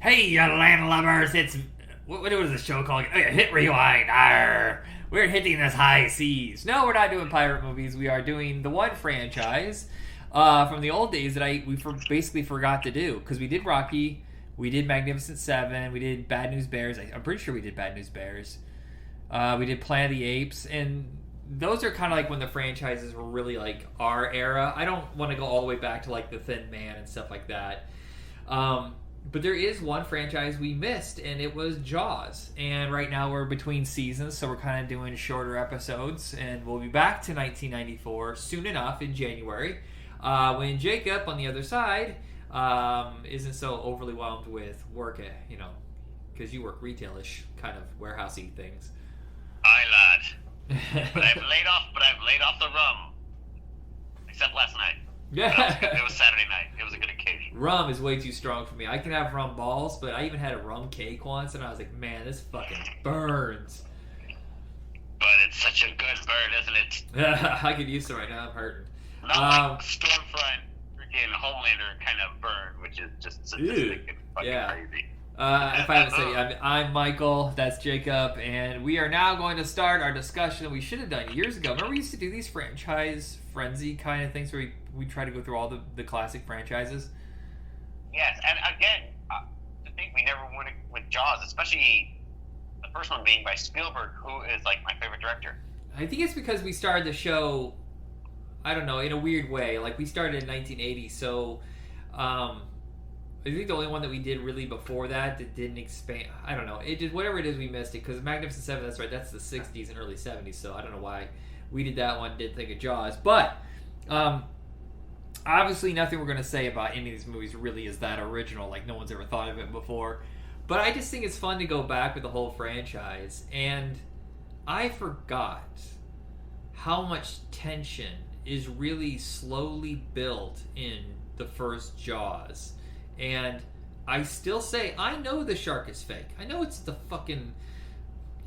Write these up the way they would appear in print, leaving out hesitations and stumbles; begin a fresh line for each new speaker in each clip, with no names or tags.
Hey, you landlubbers, it's... What was the show called? Oh, yeah, Hit Rewind. Arr. We're hitting this high seas. No, we're not doing pirate movies. We are doing the one franchise from the old days that basically forgot to do. Because we did Rocky, we did Magnificent Seven, we did Bad News Bears. I'm pretty sure we did Bad News Bears. We did Planet of the Apes, and those are kind of like when the franchises were really like our era. I don't want to go all the way back to like The Thin Man and stuff like that. But there is one franchise we missed, and it was Jaws. And right now we're between seasons, so we're kind of doing shorter episodes. And we'll be back to 1994 soon enough in January, when Jacob, on the other side, isn't so overly whelmed with work, because you work retailish, kind of warehousey things.
Aye, lad. But I've laid off the rum. Except last night.
Yeah.
It was Saturday night. It was a good occasion.
Rum is way too strong for me. I can have rum balls, but I even had a rum cake once, and I was like, man, this fucking burns.
But it's such a good burn, isn't it?
I could use some right now. I'm hurting.
Not like Stormfront, freaking Homelander kind of burn, which is just sadistic and fucking crazy.
If I haven't said it, I'm Michael, that's Jacob, and we are now going to start our discussion that we should have done years ago. Remember we used to do these franchise frenzy kind of things where we try to go through all the classic franchises?
Yes, and again, to think we never won with Jaws, especially the first one being by Spielberg, who is like my favorite director.
I think it's because we started the show, I don't know, in a weird way. Like, we started in 1980, so... I think the only one that we did really before that didn't expand. I don't know. It did whatever it is we missed it because Magnificent Seven. That's right. That's the '60s and early '70s. So I don't know why we did that one. Didn't think of Jaws, but obviously nothing we're going to say about any of these movies really is that original. Like no one's ever thought of it before. But I just think it's fun to go back with the whole franchise, and I forgot how much tension is really slowly built in the first Jaws. And I still say, I know the shark is fake. I know it's the fucking,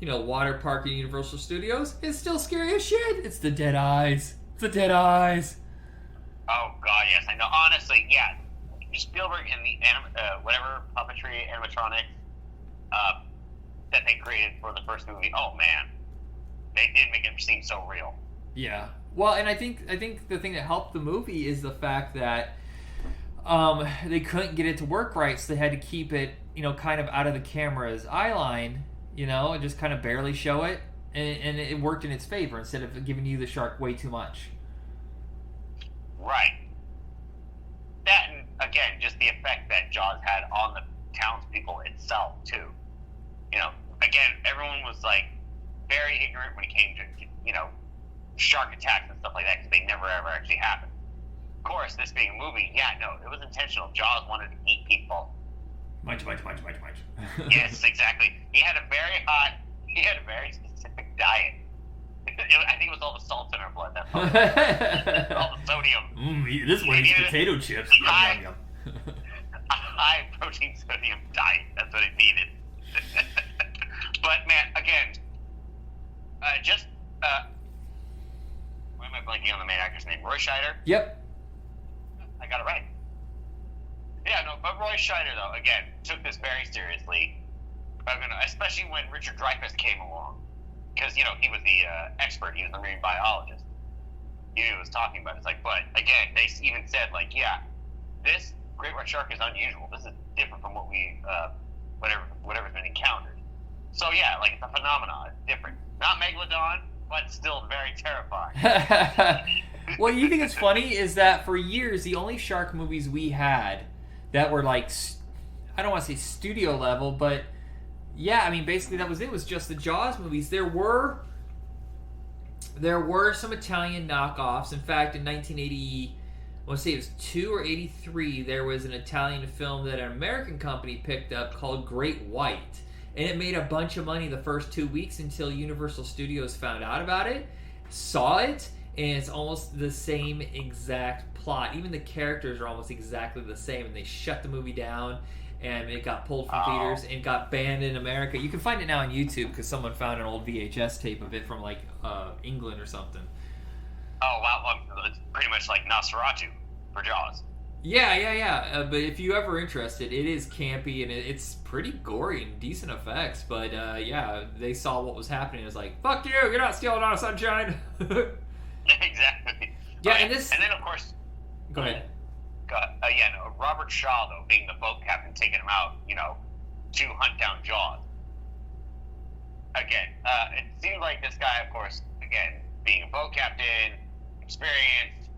water park in Universal Studios. It's still scary as shit. It's the dead eyes. It's the dead eyes.
Oh, God, yes. I know. Honestly, yeah. Spielberg and the whatever puppetry animatronics that they created for the first movie, oh, man. They did make it seem so real.
Yeah. Well, and I think the thing that helped the movie is the fact that they couldn't get it to work right, so they had to keep it, kind of out of the camera's eye line, and just kind of barely show it, and it worked in its favor instead of giving you the shark way too much.
Right. That, and again, just the effect that Jaws had on the townspeople itself, too. Again, everyone was, very ignorant when it came to, shark attacks and stuff like that, because they never ever actually happened. Of course, this being a movie, yeah, no, it was intentional. Jaws wanted to eat people.
Munch.
Yes, exactly. He had a very specific diet. I think it was all the salt in our blood. That's all the sodium.
This one is potato chips.
High protein sodium diet. That's what it needed. But man, again, why am I blanking on the main actor's name? Roy Scheider?
Yep.
I got it right. Yeah, no, but Roy Scheider, though, again, took this very seriously. Especially when Richard Dreyfuss came along. Because, he was the expert. He was the marine biologist. He knew what he was talking about. It's but, again, they even said, yeah, this great white shark is unusual. This is different from what we, whatever's been encountered. So, yeah, it's a phenomenon. It's different. Not Megalodon, but still very terrifying.
What you think is funny is that for years, the only shark movies we had that were I don't want to say studio level, but yeah, I mean, basically that was it. It was just the Jaws movies. There were some Italian knockoffs. In fact, in 1980, I want to say it was 2 or 83, there was an Italian film that an American company picked up called Great White. And it made a bunch of money the first 2 weeks until Universal Studios found out about it, saw it, and it's almost the same exact plot. Even the characters are almost exactly the same, and they shut the movie down, and it got pulled from theaters and got banned in America. You can find it now on YouTube because someone found an old VHS tape of it from England or something.
Oh, wow. Well, it's pretty much like Nosferatu for Jaws.
Yeah. But if you ever interested, it is campy and it's pretty gory and decent effects. But yeah, they saw what was happening. It's like, fuck you, you're not stealing our sunshine.
Exactly.
Yeah,
Okay.
and this.
And then of course,
Go ahead.
Robert Shaw though, being the boat captain, taking him out, to hunt down Jaws. Again, it seemed like this guy, of course, again being a boat captain, experienced,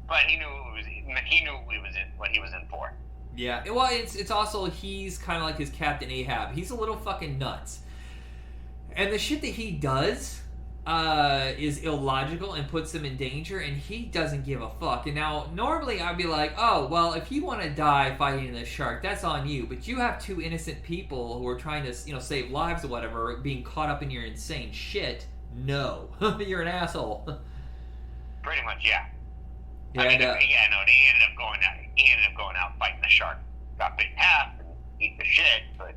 but he knew what he was in for.
Yeah, well, it's also he's kind of like his Captain Ahab. He's a little fucking nuts, and the shit that he does is illogical and puts him in danger, and he doesn't give a fuck. And now, normally I'd be like, oh, well, if you want to die fighting this shark, that's on you. But you have two innocent people who are trying to, save lives or whatever, being caught up in your insane shit. No, you're an asshole.
Pretty much, yeah.
Yeah,
he ended up going out fighting the shark. Got bit in half and eat the shit, but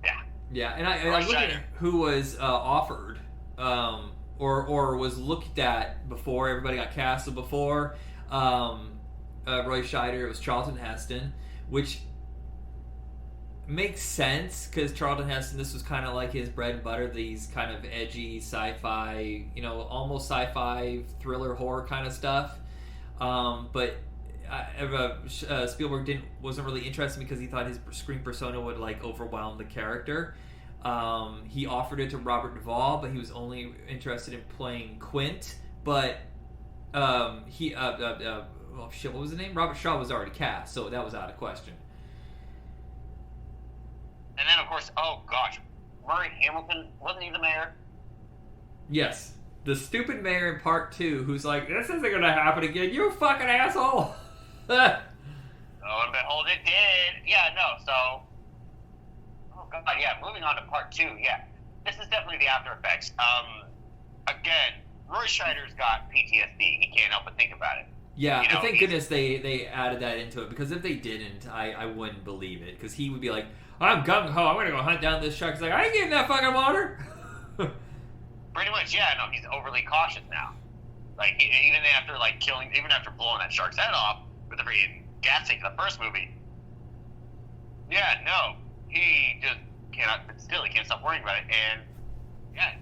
yeah.
Yeah, and I looked at who was offered, or was looked at before everybody got cast. So before Roy Scheider, it was Charlton Heston, which makes sense because Charlton Heston, this was kind of like his bread and butter, these kind of edgy sci-fi, almost sci-fi thriller horror kind of stuff. But Spielberg wasn't really interested because he thought his screen persona would overwhelm the character. He offered it to Robert Duvall, but he was only interested in playing Quint. But what was the name? Robert Shaw was already cast, so that was out of question.
And then, of course, oh gosh, Murray Hamilton, wasn't he the mayor?
Yes. The stupid mayor in part 2 who's like, this isn't going to happen again, you fucking asshole!
Oh, and behold, it did! Yeah, no, so... Oh, God, yeah, moving on to part 2, yeah. This is definitely the after effects. Again, Roy Scheider's got PTSD. He can't help but think about it.
Yeah, thank goodness they added that into it, because if they didn't, I wouldn't believe it. Because he would be like, I'm gung-ho, I'm going to go hunt down this shark. He's like, I ain't getting that fucking water!
Pretty much, yeah. No, he's overly cautious now. Even after blowing that shark's head off with the freaking gas tank in the first movie. Yeah, no, he just cannot. But still, he can't stop worrying about it. And yeah,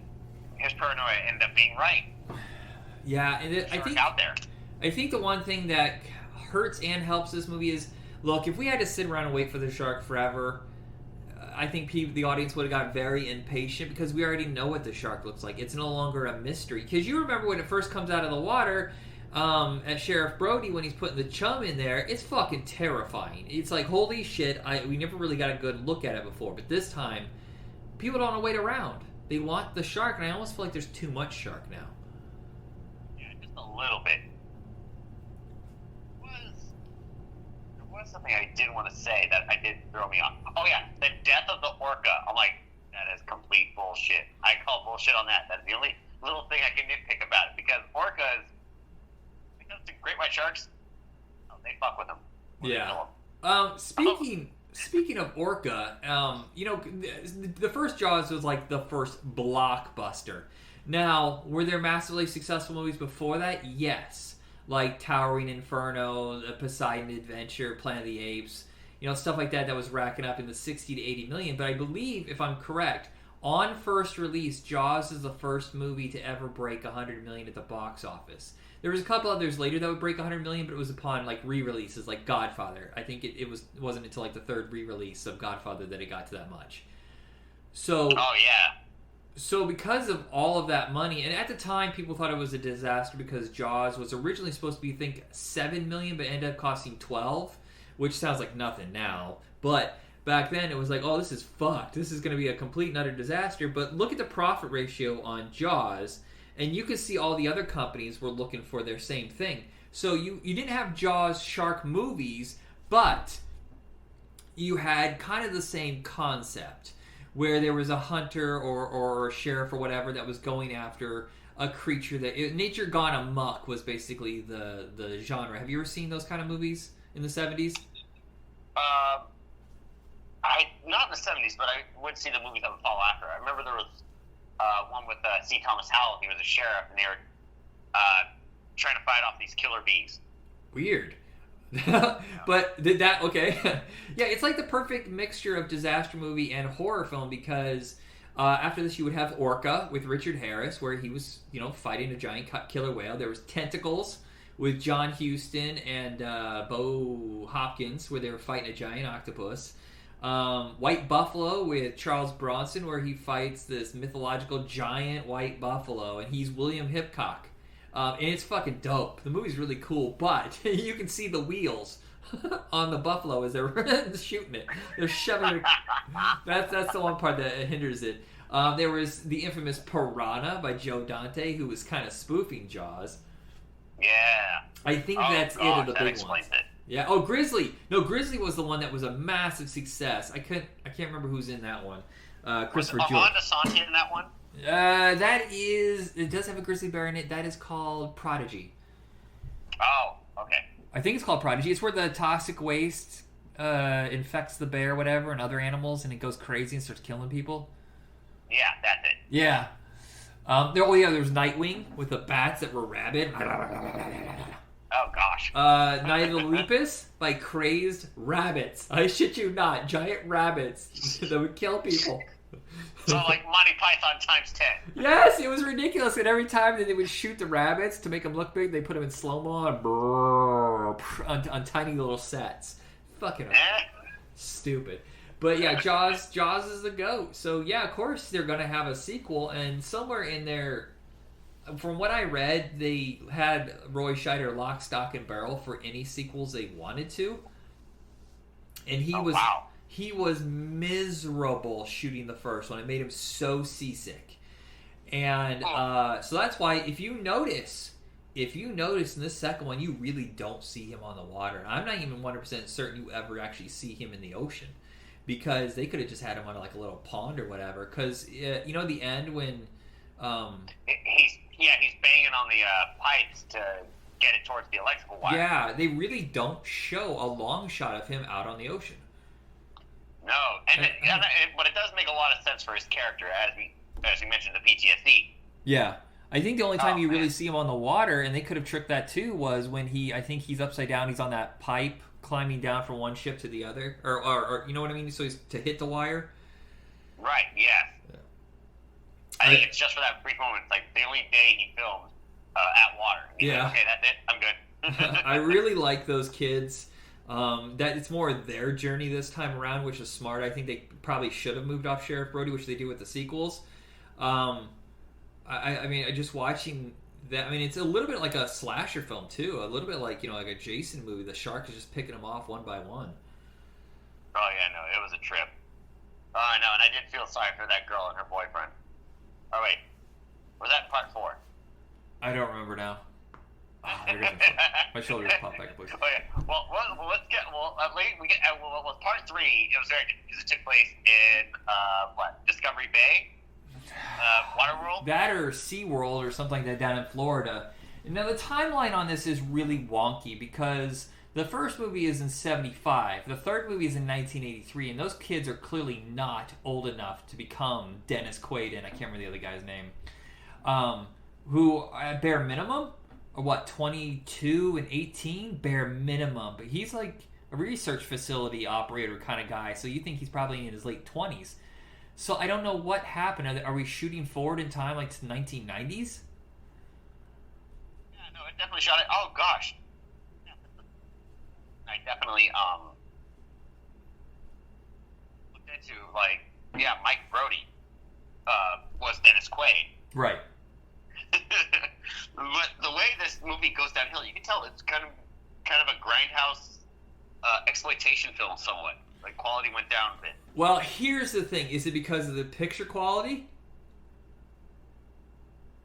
his paranoia ended up being right.
Yeah, and I think the one thing that hurts and helps this movie is, look, if we had to sit around and wait for the shark forever, I think the audience would have got very impatient because we already know what the shark looks like. It's no longer a mystery. Because you remember when it first comes out of the water, at Sheriff Brody, when he's putting the chum in there, it's fucking terrifying. It's like, holy shit, we never really got a good look at it before. But this time, people don't want to wait around. They want the shark, and I almost feel like there's too much shark now.
Yeah, just a little bit. Something I did want to say that I did throw me off. Oh yeah, the death of the orca. I'm like, that is complete bullshit. I call bullshit on that. That's the only little thing I can nitpick about it, because orcas, because the great white sharks, they fuck with them.
Yeah. Speaking of orca, the first Jaws was like the first blockbuster. Now, were there massively successful movies before that? Yes. Like Towering Inferno, The Poseidon Adventure, Planet of the Apes, stuff like that was racking up in the 60 to 80 million. But I believe, if I'm correct, on first release, Jaws is the first movie to ever break 100 million at the box office. There was a couple others later that would break 100 million, but it was upon re-releases, like Godfather. I think it wasn't until the third re-release of Godfather that it got to that much. So.
Oh yeah.
So because of all of that money, and at the time people thought it was a disaster because Jaws was originally supposed to be, I think, 7 million, but ended up costing 12, which sounds like nothing now. But back then it was like, oh, this is fucked. This is going to be a complete and utter disaster. But look at the profit ratio on Jaws, and you can see all the other companies were looking for their same thing. So you didn't have Jaws shark movies, but you had kind of the same concept, where there was a hunter or a sheriff or whatever that was going after a creature nature gone amok was basically the genre. Have you ever seen those kind of movies in the 70s?
Not in the 70s, but I would see the movies that would follow after. I remember there was one with C. Thomas Howell. He was a sheriff, and they were trying to fight off these killer bees.
Weird. But did that okay? Yeah, it's like the perfect mixture of disaster movie and horror film because after this you would have Orca with Richard Harris, where he was fighting a giant killer whale. There was Tentacles with John Huston and Bo Hopkins, where they were fighting a giant octopus. White Buffalo with Charles Bronson, where he fights this mythological giant white buffalo, and he's William Hipcock. And it's fucking dope. The movie's really cool, but you can see the wheels on the buffalo as they're shooting it. They're shoving it. That's the one part that hinders it. There was the infamous Piranha by Joe Dante, who was kind of spoofing Jaws.
Yeah.
I think that's it of the
that
big
explains
ones.
it.
Yeah. Oh, Grizzly. No, Grizzly was the one that was a massive success. I can't remember who's in that one. Christopher
Was
Jewell.
Armand Asante in that one?
It does have a grizzly bear in it. That is called Prodigy.
Oh, okay.
I think it's called Prodigy. It's where the toxic waste infects the bear, whatever, and other animals, and it goes crazy and starts killing people.
Yeah, that's it.
Yeah. There was Nightwing with the bats that were rabid.
Oh, gosh.
Night of the Lepus by Crazed Rabbits. I shit you not. Giant rabbits that would kill people.
So, like Monty Python times 10.
Yes, it was ridiculous. And every time that they would shoot the rabbits to make them look big, they put them in slow-mo on tiny little sets. Fucking stupid. But yeah, Jaws is the GOAT. So yeah, of course they're going to have a sequel. And somewhere in there, from what I read, they had Roy Scheider lock, stock, and barrel for any sequels they wanted to. And he was miserable shooting the first one. It made him so seasick. And so that's why if you notice in this second one, you really don't see him on the water. And I'm not even 100% certain you ever actually see him in the ocean. Because they could have just had him on like a little pond or whatever. Because, the end when...
He's banging on the pipes to get it towards the electrical wire.
Yeah, they really don't show a long shot of him out on the ocean.
No, but it does make a lot of sense for his character, as we mentioned, the PTSD.
Yeah. I think the only time you really see him on the water, and they could have tricked that too, was when he's upside down, he's on that pipe, climbing down from one ship to the other. Or you know what I mean? So he's to hit the wire.
Right, yeah. I think it's just for that brief moment. Like, the only day he filmed at water. He's like, okay, that's it. I'm good.
I really like those kids. That it's more their journey this time around, which is smart. I think they probably should have moved off Sheriff Brody, which they do with the sequels. I mean, just watching that. I mean, it's a little bit like a slasher film too. A little bit like like a Jason movie. The shark is just picking them off one by one.
Oh yeah, no, it was a trip. Oh, I know, and I did feel sorry for that girl and her boyfriend. Oh wait, was that part 4?
I don't remember now. My shoulders pop back. Please.
Oh yeah. Well, let's get. We get. Well, part 3. It was very good because it took place in Discovery Bay, Waterworld.
That or SeaWorld or something like that down in Florida. Now the timeline on this is really wonky because the first movie is in 75, the third movie is in 1983, and those kids are clearly not old enough to become Dennis Quaid and I can't remember the other guy's name, who at bare minimum are 22 and 18 bare minimum, but he's like a research facility operator kind of guy, so you think he's probably in his late 20s. So I don't know what happened. Are we shooting forward in time like to the 1990s?
Yeah, no, it definitely shot it. Oh gosh, I definitely looked into Mike Brody was Dennis Quaid.
Right.
But the way this movie goes downhill, you can tell it's kind of a grindhouse exploitation film somewhat. Like, quality went down a bit.
Well, here's the thing. Is it because of the picture quality?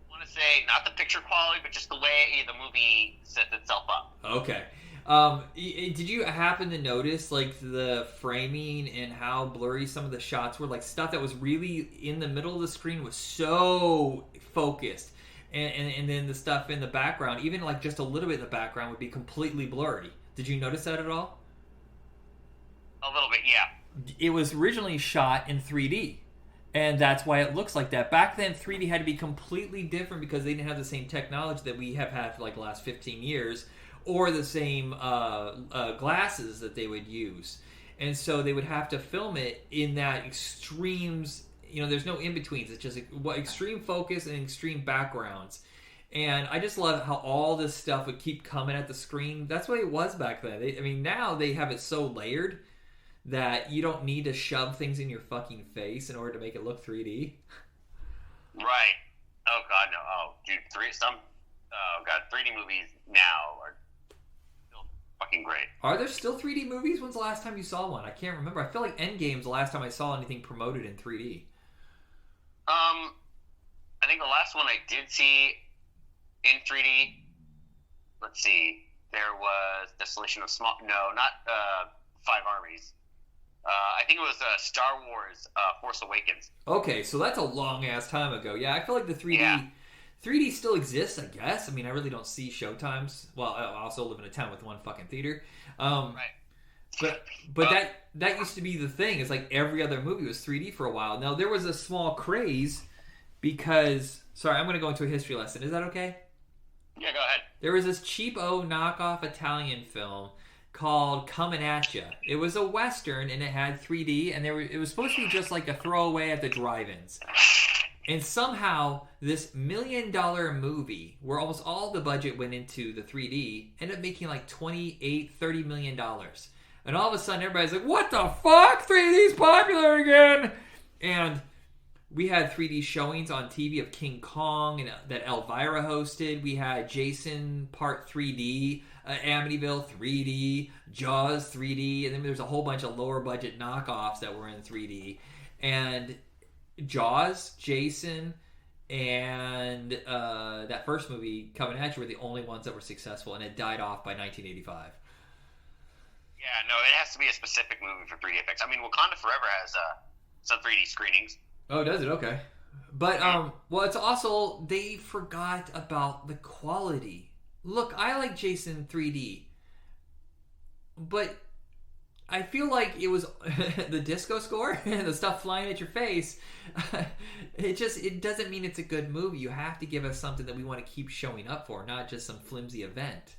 I want to say not the picture quality, but just the way the movie sets itself up.
Okay. Did you happen to notice, like, the framing and how blurry some of the shots were? Like, stuff that was really in the middle of the screen was so focused. And then the stuff in the background, even, like, just a little bit in the background would be completely blurry. Did you notice that at all?
A little bit, yeah.
It was originally shot in 3D. And that's why it looks like that. Back then, 3D had to be completely different because they didn't have the same technology that we have had for, like, the last 15 years. or the same glasses that they would use. And so they would have to film it in that extremes, there's no in-betweens. It's just extreme focus and extreme backgrounds. And I just love how all this stuff would keep coming at the screen. That's what it was back then. Now they have it so layered that you don't need to shove things in your fucking face in order to make it look 3D.
Right. Oh, God, no. Oh, dude, 3D movies now are still fucking great.
Are there still 3D movies? When's the last time you saw one? I can't remember. I feel like Endgame's the last time I saw anything promoted in 3D.
I think the last one I did see in 3D, let's see, there was Desolation of Small... No, not Five Armies. I think it was Star Wars Force Awakens.
Okay, so that's a long-ass time ago. Yeah, I feel like the 3D... Yeah. 3D still exists, I guess. I really don't see showtimes. Well, I also live in a town with one fucking theater.
Right.
But that used to be the thing. It's like every other movie was 3D for a while. Now, there was a small craze because... Sorry, I'm going to go into a history lesson. Is that okay?
Yeah, go ahead.
There was this cheapo knockoff Italian film called Coming At Ya. It was a Western, and it had 3D, and it was supposed to be just like a throwaway at the drive-ins. And somehow, this $1 million movie, where almost all the budget went into the 3D, ended up making like $28-30 million. And all of a sudden, everybody's like, what the fuck? 3D's popular again! And we had 3D showings on TV of King Kong and that Elvira hosted. We had Jason Part 3D, Amityville 3D, Jaws 3D, and then there's a whole bunch of lower budget knockoffs that were in 3D. And Jaws, Jason, and that first movie, Coming At You, were the only ones that were successful, and it died off by 1985.
Yeah, no, it has to be a specific movie for 3D effects. Wakanda Forever has some 3D screenings.
Oh, does it? Okay. But, well, it's also, they forgot about the quality. Look, I like Jason 3D, but I feel like it was the disco score, the stuff flying at your face. It doesn't mean it's a good movie. You have to give us something that we want to keep showing up for, not just some flimsy event.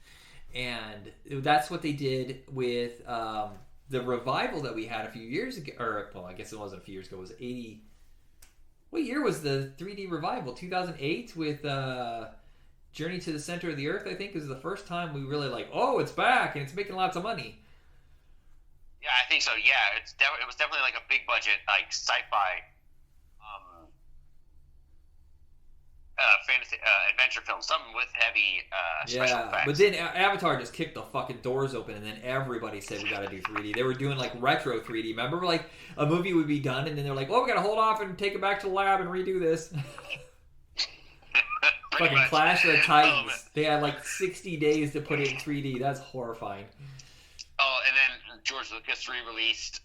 And that's what they did with the revival that we had a few years ago. Or, well, I guess it wasn't a few years ago. It was 80. What year was the 3D revival? 2008 with Journey to the Center of the Earth, I think, is the first time we really it's back and it's making lots of money.
Yeah, I think so. Yeah, it was definitely like a big budget, like sci-fi, fantasy adventure film, something with heavy special effects.
But then Avatar just kicked the fucking doors open, and then everybody said we got to do 3D. They were doing retro 3D. Remember, a movie would be done, and then they're like, "Oh, we got to hold off and take it back to the lab and redo this." Fucking much. Clash of the Titans. They had 60 days to put it in 3D. That's horrifying.
Oh, and then George Lucas re-released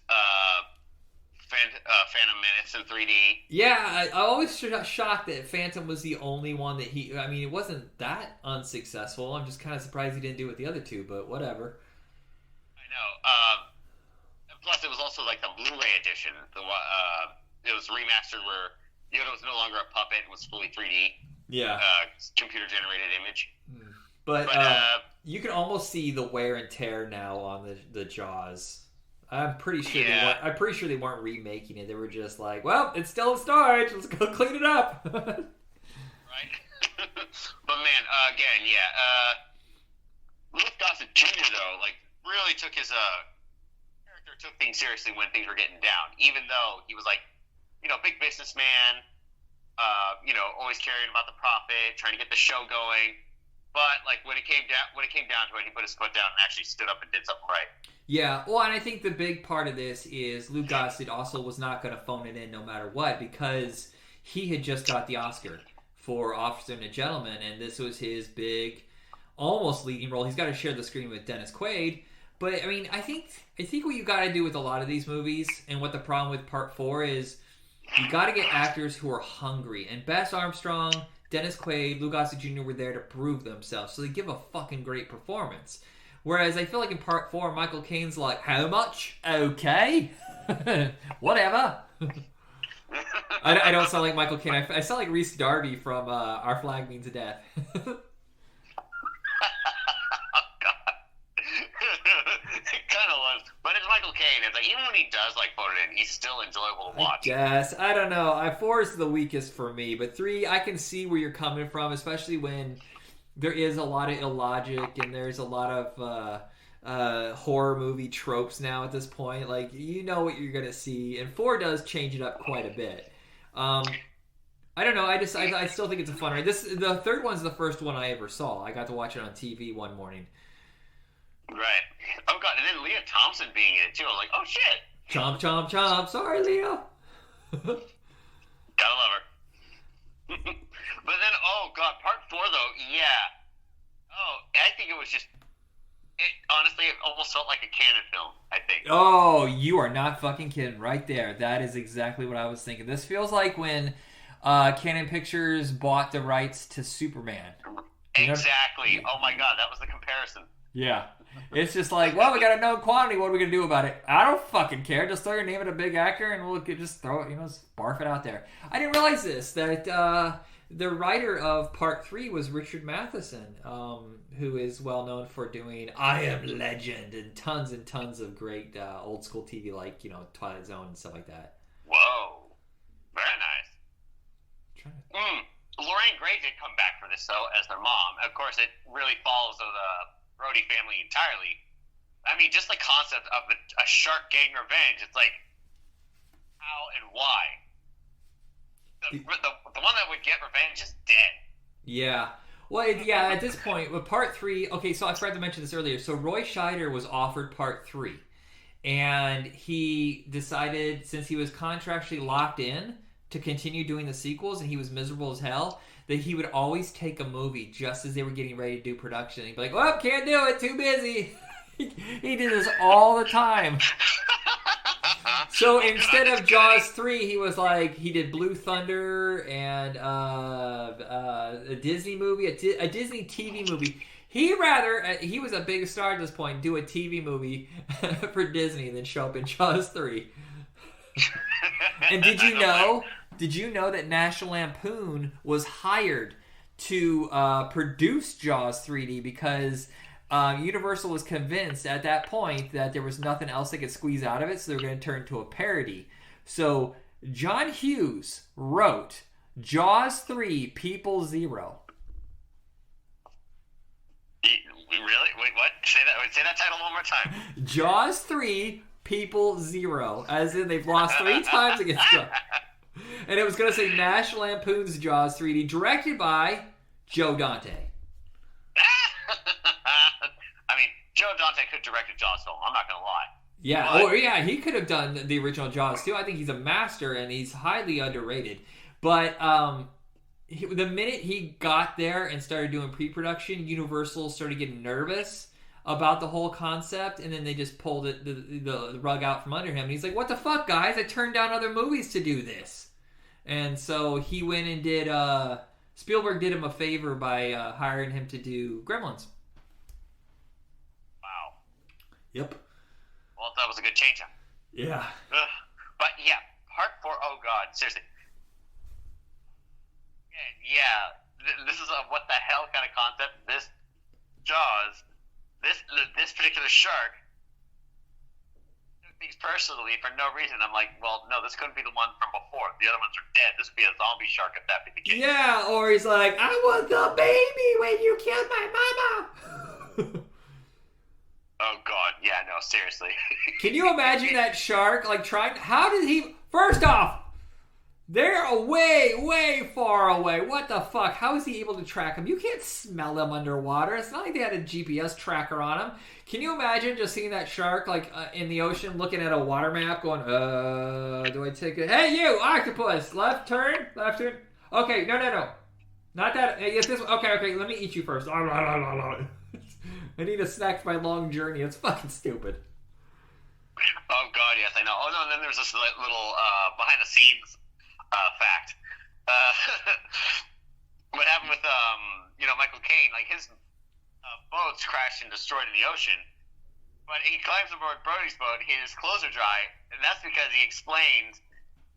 Phantom Menace in 3D.
Yeah, I always shocked that Phantom was the only one that it wasn't that unsuccessful. I'm just kind of surprised he didn't do it with the other two, but whatever.
I know. Plus, it was also the Blu-ray edition. It was remastered where Yoda was no longer a puppet; it was fully 3D.
Yeah.
Computer-generated image.
But you can almost see the wear and tear now on the Jaws. I'm pretty sure they weren't remaking it. They were just like, well, it's still in storage. Let's go clean it up.
Right. But man, again, yeah. Louis Gossett Jr. though, really took his character took things seriously when things were getting down. Even though he was big businessman, always caring about the profit, trying to get the show going. But when it came down to it, he put his foot down and actually stood up and did something right.
Yeah, well, and I think the big part of this is Lou Gossett also was not going to phone it in no matter what, because he had just got the Oscar for Officer and a Gentleman, and this was his big, almost leading role. He's got to share the screen with Dennis Quaid, but I think what you got to do with a lot of these movies, and what the problem with Part 4 is, you got to get actors who are hungry, and Bess Armstrong, Dennis Quaid, Lou Gossett Jr. were there to prove themselves, so they give a fucking great performance. Whereas I feel like in Part 4, Michael Caine's like, how much? Okay. Whatever. I don't sound like Michael Caine. I sound like Rhys Darby from Our Flag Means Death.
Oh, God. Like, even when he does like put it in, he's still enjoyable to watch.
Yes, I don't know. 4 is the weakest for me, but 3, I can see where you're coming from, especially when there is a lot of illogic and there's a lot of horror movie tropes now at this point. Like, you know what you're gonna see, and 4 does change it up quite a bit. I don't know. I still think it's a fun ride. The third one's the first one I ever saw. I got to watch it on TV one morning.
Right. Oh god, and then Leah Thompson being in it too. I'm like, oh shit.
Chomp, chomp, chomp. Sorry, Leah.
Gotta love her. But then, oh god, part 4 though, yeah. Oh, I think it was just. Honestly, it almost felt like a canon film, I think.
Oh, you are not fucking kidding right there. That is exactly what I was thinking. This feels like when Canon Pictures bought the rights to Superman.
Exactly. Oh my god, that was the comparison.
Yeah. It's just like, well, we got a known quantity. What are we going to do about it? I don't fucking care. Just throw your name at a big actor and we'll just throw it, just barf it out there. I didn't realize this, that the writer of Part 3 was Richard Matheson, who is well known for doing I Am Legend and tons of great old school TV like, Twilight Zone and stuff like that.
Whoa. Very nice. Lorraine Gray did come back for this, though, as their mom. Of course, it really follows the Brody family entirely. I mean, just the concept of a shark getting revenge, it's like, how and why? The one that would get revenge is dead.
Yeah. Well, at this point, with Part 3, okay, so I forgot to mention this earlier. So Roy Scheider was offered Part 3, and he decided, since he was contractually locked in to continue doing the sequels, and he was miserable as hell, that he would always take a movie just as they were getting ready to do production. He'd be like, well, can't do it, too busy. He did this all the time. So instead of Jaws 3, he did Blue Thunder and a Disney movie, a Disney TV movie. He was a big star at this point, do a TV movie for Disney than show up in Jaws 3. And did you know that National Lampoon was hired to produce Jaws 3D because Universal was convinced at that point that there was nothing else they could squeeze out of it, so they were going to turn to a parody. So John Hughes wrote Jaws 3 People Zero.
Really? Wait, what? Say that title one more time.
Jaws 3 People Zero. As in they've lost 3 times against Jaws. And it was going to say National Lampoon's Jaws 3D, directed by Joe Dante.
I mean, Joe Dante could direct a Jaws film. I'm not going to lie.
Yeah, he could have done the original Jaws too. I think he's a master and he's highly underrated. But the minute he got there and started doing pre-production, Universal started getting nervous about the whole concept, and then they just pulled the rug out from under him. And he's like, "What the fuck, guys? I turned down other movies to do this." And so he went and did. Spielberg did him a favor by hiring him to do Gremlins.
Wow.
Yep.
Well, that was a good change-up.
Yeah.
But yeah, Part 4. Oh god, seriously. And yeah, this is a what the hell kind of concept. This Jaws, this particular shark took things personally for no reason. I'm like, well, no, this couldn't be the one from before. The other ones are dead. This would be a zombie shark if that be the case.
Yeah, or he's like, I was the baby when you killed my mama.
Oh god, yeah, no, seriously.
Can you imagine that shark how did he? First off, they're way far away. What the fuck? How is he able to track them? You can't smell them underwater. It's not like they had a GPS tracker on them. Can you imagine just seeing that shark in the ocean, looking at a water map, going, do I take it? Hey, you, octopus, left turn. Okay, no, not that. It's this. Okay, let me eat you first. I need a snack for my long journey. It's fucking stupid.
Oh god, yes, I know. Oh no, and then there's this little behind the scenes fact. What happened with Michael Caine? Like his boat's crashed and destroyed in the ocean, but he climbs aboard Brody's boat. His clothes are dry, and that's because he explained.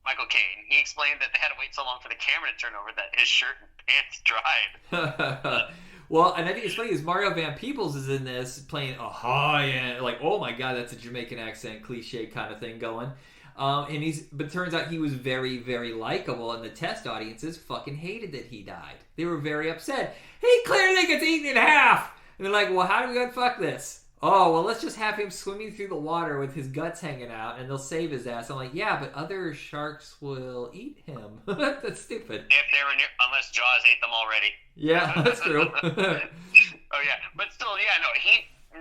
Michael Caine. He explained that they had to wait so long for the camera to turn over that his shirt and pants dried.
Well, and I think it's funny is Mario Van Peebles is in this playing a high end, like, oh my god, that's a Jamaican accent, cliche kind of thing going. But it turns out he was very, very likable, and the test audiences fucking hated that he died. They were very upset. He clearly gets eaten in half! And they're like, well, how do we unfuck this? Oh, well, let's just have him swimming through the water with his guts hanging out, and they'll save his ass. I'm like, yeah, but other sharks will eat him. That's stupid.
If they were near, unless Jaws ate them already.
Yeah, that's true.
Oh, yeah. But still, yeah, no,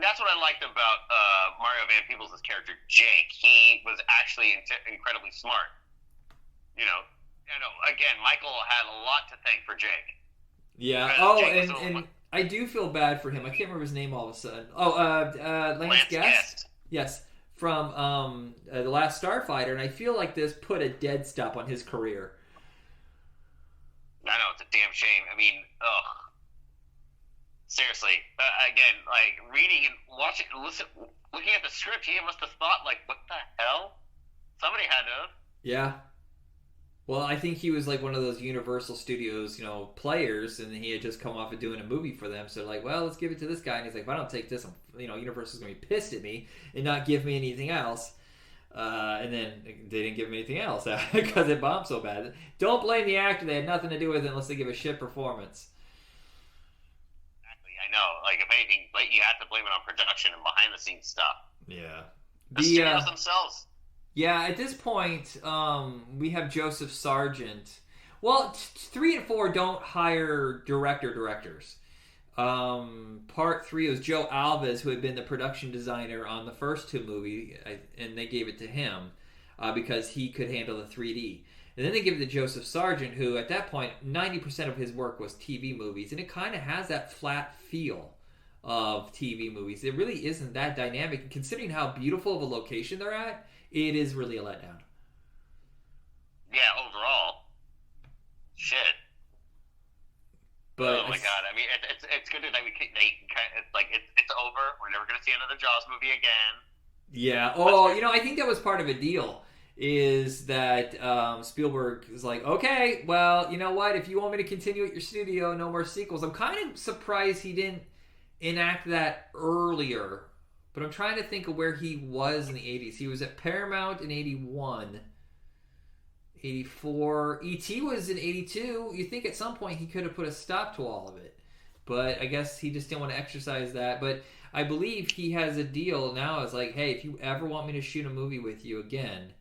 that's what I liked about Mario Van Peebles' character, Jake. He was actually incredibly smart. Again, Michael had a lot to thank for Jake.
Yeah. Oh, and I do feel bad for him. I can't remember his name all of a sudden. Oh, Lance Guest? Yes. From The Last Starfighter, and I feel like this put a dead stop on his career.
I know, it's a damn shame. I mean, ugh. Seriously. Again, like, reading and watching, looking at the script, he must have thought, like, what the hell? Somebody had to.
Yeah. Well, I think he was like one of those Universal Studios, players, and he had just come off of doing a movie for them. So like, well, let's give it to this guy. And he's like, if I don't take this, Universal's going to be pissed at me and not give me anything else. And then they didn't give him anything else because it bombed so bad. Don't blame the actor. They had nothing to do with it unless they give a shit performance.
Exactly. I know. Like, if anything, you have to blame it on production and behind-the-scenes stuff.
Yeah.
The studios themselves.
Yeah, at this point, we have Joseph Sargent. Well, 3 and 4 don't hire directors. Part 3 was Joe Alves, who had been the production designer on the first 2 movies, and they gave it to him because he could handle the 3D. And then they give it to Joseph Sargent, who at that point, 90% of his work was TV movies, and it kind of has that flat feel of TV movies. It really isn't that dynamic, and considering how beautiful of a location they're at, it is really a letdown.
Yeah, overall. Shit.
But
oh my god! I mean, it's good that it's over. We're never going to see another Jaws movie again.
Yeah. Oh, I think that was part of a deal. Is that Spielberg is like, okay, well, you know what? If you want me to continue at your studio, no more sequels. I'm kind of surprised he didn't enact that earlier. But I'm trying to think of where he was in the 80s. He was at Paramount in 81. 84. E.T. was in 82. You think at some point he could have put a stop to all of it. But I guess he just didn't want to exercise that. But I believe he has a deal now. It's like, hey, if you ever want me to shoot a movie with you again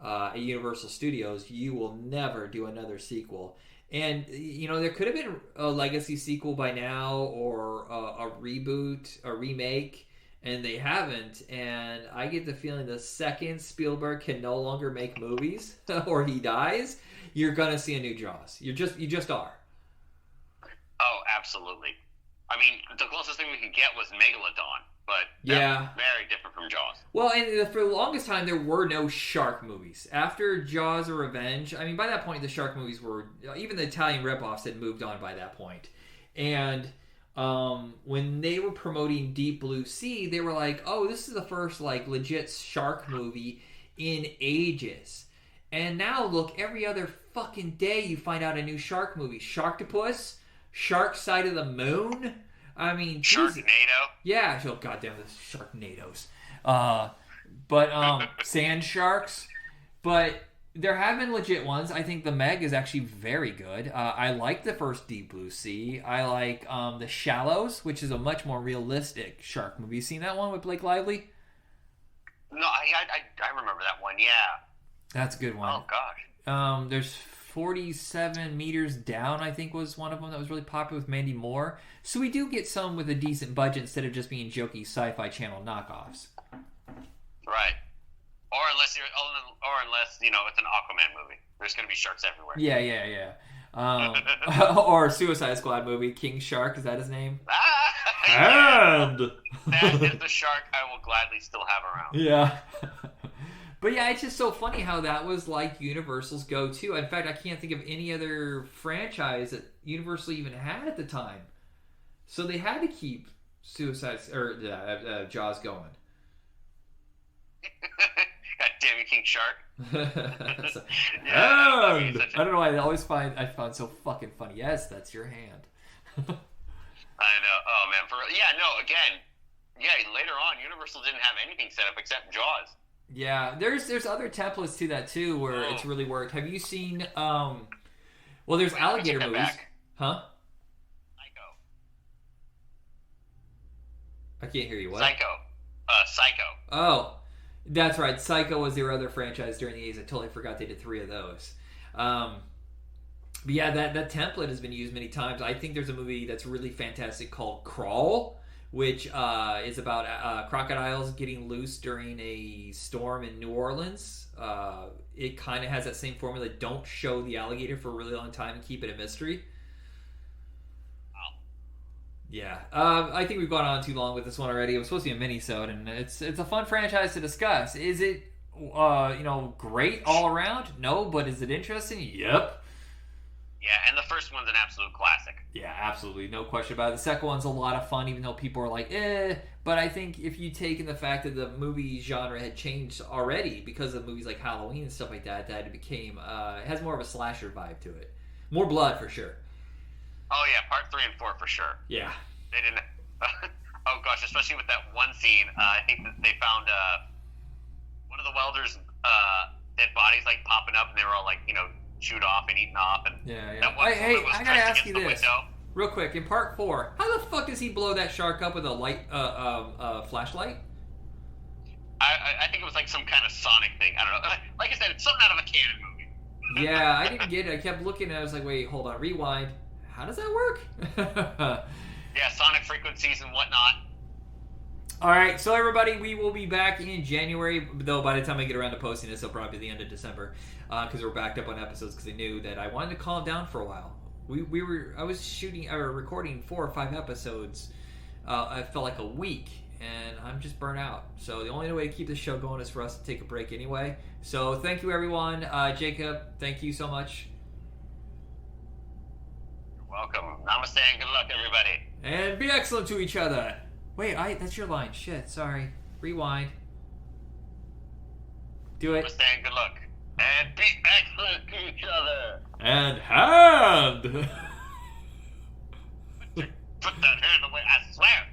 at Universal Studios, you will never do another sequel. And, there could have been a legacy sequel by now or a reboot, a remake. And they haven't, and I get the feeling the second Spielberg can no longer make movies or he dies, you're gonna see a new Jaws. You just are.
Oh, absolutely. I mean, the closest thing we could get was Megalodon, but
yeah,
very different from Jaws.
Well, and for the longest time there were no shark movies. After Jaws or Revenge, I mean, by that point the shark movies were, even the Italian ripoffs had moved on by that point, and when they were promoting Deep Blue Sea, they were like, oh, this is the first legit shark movie in ages. And now look, every other fucking day you find out a new shark movie. Sharktopus, Shark Side of the Moon. I mean,
Sharknado.
Jesus. Yeah, oh goddamn the Sharknadoes. But sand sharks. But there have been legit ones. I think The Meg is actually very good. I like the first Deep Blue Sea. I like The Shallows, which is a much more realistic shark movie. You seen that one with Blake Lively?
No, I remember that one, yeah.
That's a good one.
Oh, gosh.
There's 47 Meters Down, I think, was one of them that was really popular with Mandy Moore. So we do get some with a decent budget instead of just being jokey Sci-Fi Channel knockoffs.
Right. Or unless it's an Aquaman movie. There's going to be sharks everywhere.
Yeah. Or a Suicide Squad movie. King Shark, is that his name?
And that is the shark I will gladly still have around.
Yeah. But yeah, it's just so funny how that was like Universal's go-to. In fact, I can't think of any other franchise that Universal even had at the time. So they had to keep Jaws going.
God damn you, King Shark.
I don't know why I found so fucking funny. Yes, that's your hand.
I know. Oh man, again, later on, Universal didn't have anything set up except Jaws.
Yeah, there's other templates to that too where it's really worked. Have you seen? Well, there's alligator movies, huh?
Psycho.
I can't hear you. What?
Psycho.
Oh, that's right. Psycho was their other franchise during the 80s. I totally forgot they did 3 of those. But yeah, that template has been used many times. I think there's a movie that's really fantastic called Crawl, which is about crocodiles getting loose during a storm in New Orleans. It kind of has that same formula. Don't show the alligator for a really long time and keep it a mystery. Yeah, I think we've gone on too long with this one already. It was supposed to be a mini-sode, and it's a fun franchise to discuss. Is it, great all around? No, but is it interesting? Yep.
Yeah, and the first one's an absolute classic.
Yeah, absolutely, no question about it. The second one's a lot of fun, even though people are like, eh. But I think if you take in the fact that the movie genre had changed already because of movies like Halloween and stuff like that, it became it has more of a slasher vibe to it, more blood for sure.
Oh yeah, part 3 and 4 for sure.
Yeah.
They didn't. Oh gosh, especially with that one scene. I think that they found one of the welders' dead bodies like popping up, and they were all like, chewed off and eaten off. And
yeah.
That one
Hey,
was
I gotta ask you this
window.
real quick. In part 4, how the fuck does he blow that shark up with a light, flashlight?
I think it was like some kind of Sonic thing. I don't know. Like I said, it's something out of a Cannon movie.
Yeah, I didn't get it. I kept looking and I was like, wait, hold on, rewind. How does that work?
Yeah, sonic frequencies and whatnot.
All right, so everybody, we will be back in January. Though by the time I get around to posting this, it'll probably be the end of December because we're backed up on episodes because I knew that I wanted to calm down for a while. I was recording 4 or 5 episodes. I felt like a week, and I'm just burnt out. So the only way to keep this show going is for us to take a break anyway. So thank you, everyone. Jacob, thank you so much.
Welcome. Namaste and good luck, everybody.
And be excellent to each other. Wait, that's your line. Shit, sorry. Rewind. Do it.
Namaste and good luck. And be excellent to each other.
And hand.
Put that hand away, I swear.